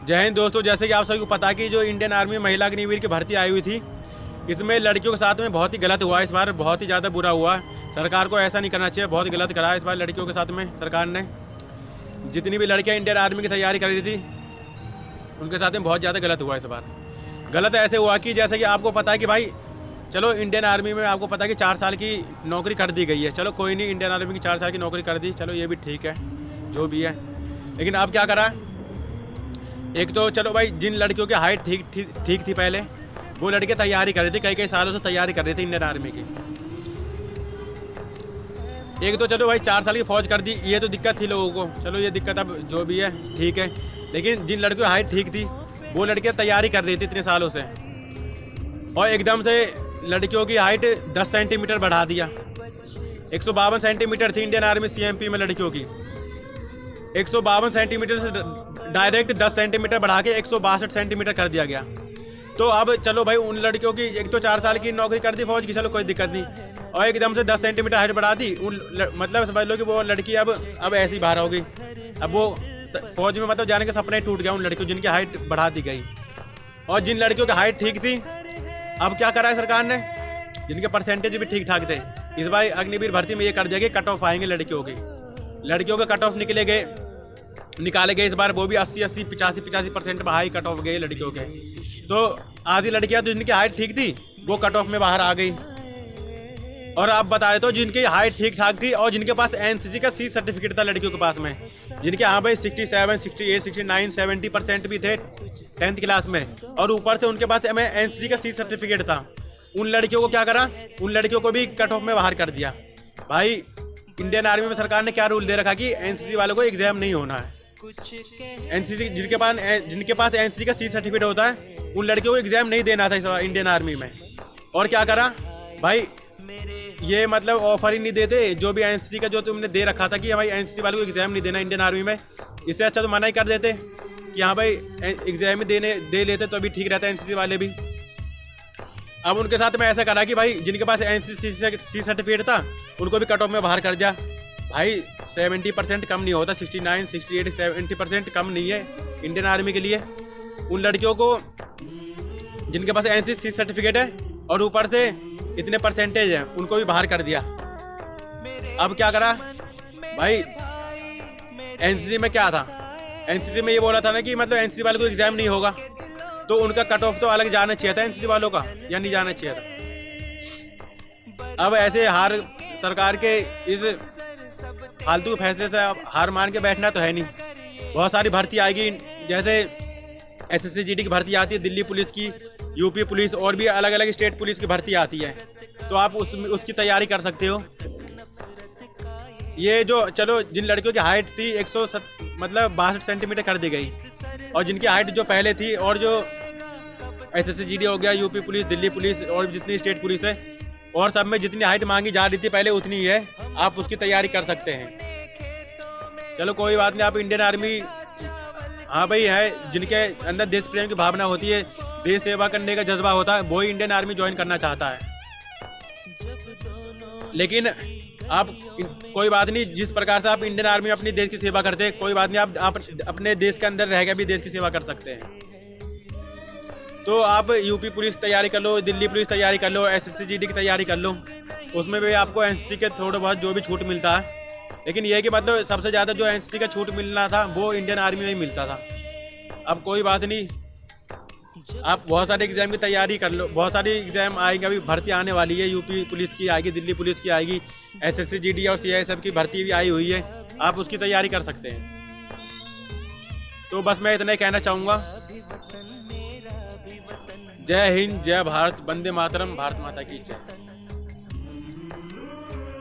जय हिंद दोस्तों, जैसे कि आप सभी को पता है कि जो इंडियन आर्मी में महिला अग्निवीर की भर्ती आई हुई थी, इसमें लड़कियों के साथ में बहुत ही गलत हुआ। इस बार बहुत ही ज़्यादा बुरा हुआ। सरकार को ऐसा नहीं करना चाहिए, बहुत गलत करा इस बार लड़कियों के साथ में सरकार ने। जितनी भी लड़कियां इंडियन आर्मी की तैयारी कर रही थी, उनके साथ में बहुत ज़्यादा गलत हुआ इस बार। गलत ऐसे हुआ कि जैसे कि आपको पता है कि भाई चलो इंडियन आर्मी में आपको पता है कि 4 साल की नौकरी कर दी गई है। चलो कोई नहीं, इंडियन आर्मी की 4 साल की नौकरी कर दी, चलो ये भी ठीक है जो भी है। लेकिन अब क्या करा, एक तो चलो भाई जिन लड़कियों की हाइट ठीक थी पहले, वो लड़के तैयारी कर रही थी, कई सालों से तैयारी कर रही थी इंडियन आर्मी की। एक तो चलो भाई 4 साल की फौज कर दी, ये तो दिक्कत थी लोगों को। चलो ये दिक्कत अब जो भी है ठीक है। लेकिन जिन लड़कियों की हाइट ठीक थी, वो लड़कियां तैयारी कर रही थी इतने सालों से, और एकदम से लड़कियों की हाइट 10 सेंटीमीटर बढ़ा दिया। 152 सेंटीमीटर थी इंडियन आर्मी CMP में लड़कियों की, 152 सेंटीमीटर से डायरेक्ट 10 सेंटीमीटर बढ़ा के 162 सेंटीमीटर कर दिया गया। तो अब चलो भाई उन लड़कियों की एक तो 4 साल की नौकरी कर दी फौज की, चलो कोई दिक्कत नहीं, और एकदम से 10 सेंटीमीटर हाइट बढ़ा दी। मतलब समझ लो कि वो लड़की अब ऐसी बाहर हो गई। अब वो फौज में मतलब जाने के सपने टूट गया उन लड़कियों जिनकी हाइट बढ़ा दी गई। और जिन लड़कियों की हाइट ठीक थी, अब क्या करा है सरकार ने, जिनके परसेंटेज भी ठीक ठाक थे, इस बार अग्निवीर भर्ती में ये कर दिया कि कट ऑफ आएंगे लड़कियों के कट ऑफ निकाले गए इस बार। वो भी 80 85% हाई कट ऑफ गए लड़कियों के। तो आधी लड़कियां तो जिनकी हाइट ठीक थी, वो कट ऑफ में बाहर आ गई। और आप बता देते हो जिनकी हाइट ठीक ठाक थी और जिनके पास NCC का C सर्टिफिकेट था लड़कियों के पास में, जिनके हाँ भाई 67 68 69 70% भी थे 10th क्लास में, और ऊपर से उनके पास NCC का C सर्टिफिकेट था, उन लड़कियों को क्या करा, उन लड़कियों को भी कट ऑफ में बाहर कर दिया। भाई इंडियन आर्मी में सरकार ने क्या रूल दे रखा कि NCC वालों को एग्जाम नहीं होना है। NCC जिनके पास NCC का C सर्टिफिकेट होता है, उन लड़कियों को एग्जाम नहीं देना था इस इंडियन आर्मी में। और क्या करा भाई, ये मतलब ऑफर ही नहीं देते जो भी NCC का जो तुमने दे रखा था कि भाई NCC वालों को एग्जाम नहीं देना इंडियन आर्मी में, इससे अच्छा तो मना ही कर देते कि हाँ भाई एग्जाम ही दे लेते तो अभी ठीक रहता है NCC वाले भी। अब उनके साथ में ऐसा करा कि भाई जिनके पास NCC C सर्टिफिकेट था, उनको भी कट ऑफ में बाहर कर दिया। भाई 70% कम नहीं होता, 69 68 70% कम नहीं है इंडियन आर्मी के लिए। उन लड़कियों को जिनके पास NCC सर्टिफिकेट है और ऊपर से इतने परसेंटेज है, उनको भी बाहर कर दिया। अब क्या करा भाई, NCC में क्या था, NCC में ये बोला था ना कि मतलब NCC वाले को एग्जाम नहीं होगा, तो उनका कट ऑफ तो अलग जाना चाहिए था NCC वालों का, या नहीं जाना चाहिए था। अब ऐसे सरकार के इस फालतू फैसले से हार मान के बैठना तो है नहीं। बहुत सारी भर्ती आएगी, जैसे SSC GD की भर्ती आती है, दिल्ली पुलिस की, UP पुलिस, और भी अलग अलग स्टेट पुलिस की भर्ती आती है, तो आप उसकी तैयारी कर सकते हो। ये जो चलो जिन लड़कियों की हाइट थी 162 सेंटीमीटर कर दी गई, और जिनकी हाइट जो पहले थी, और जो SSC GD हो गया, UP पुलिस, दिल्ली पुलिस, और जितनी स्टेट पुलिस है, और सब में जितनी हाइट मांगी जा रही थी पहले उतनी ही है, आप उसकी तैयारी कर सकते हैं। चलो कोई बात नहीं, आप इंडियन आर्मी हाँ भाई है, जिनके अंदर देश प्रेम की भावना होती है, देश सेवा करने का जज्बा होता है, वो ही इंडियन आर्मी ज्वाइन करना चाहता है। लेकिन आप कोई बात नहीं, जिस प्रकार से आप इंडियन आर्मी में अपनी देश की सेवा करते हैं, कोई बात नहीं, आप अपने देश के अंदर रह के भी देश की सेवा कर सकते हैं। तो आप UP पुलिस तैयारी कर लो, दिल्ली पुलिस तैयारी कर लो, SSC GD की तैयारी कर लो, उसमें भी आपको NCC के थोड़ा बहुत जो भी छूट मिलता है। लेकिन ये है कि मतलब सबसे ज़्यादा जो NCC का छूट मिलना था, वो इंडियन आर्मी में ही मिलता था। अब कोई बात नहीं, आप बहुत सारे एग्ज़ाम की तैयारी कर लो, बहुत सारी एग्ज़ाम आएंगे, अभी भर्ती आने वाली है, UP पुलिस की आएगी, दिल्ली पुलिस की आएगी, SSC GD और CISF की भर्ती भी आई हुई है, आप उसकी तैयारी कर सकते हैं। तो बस मैं इतना ही कहना चाहूँगा। जय हिंद, जय भारत, वंदे मातरम, भारत माता की जय।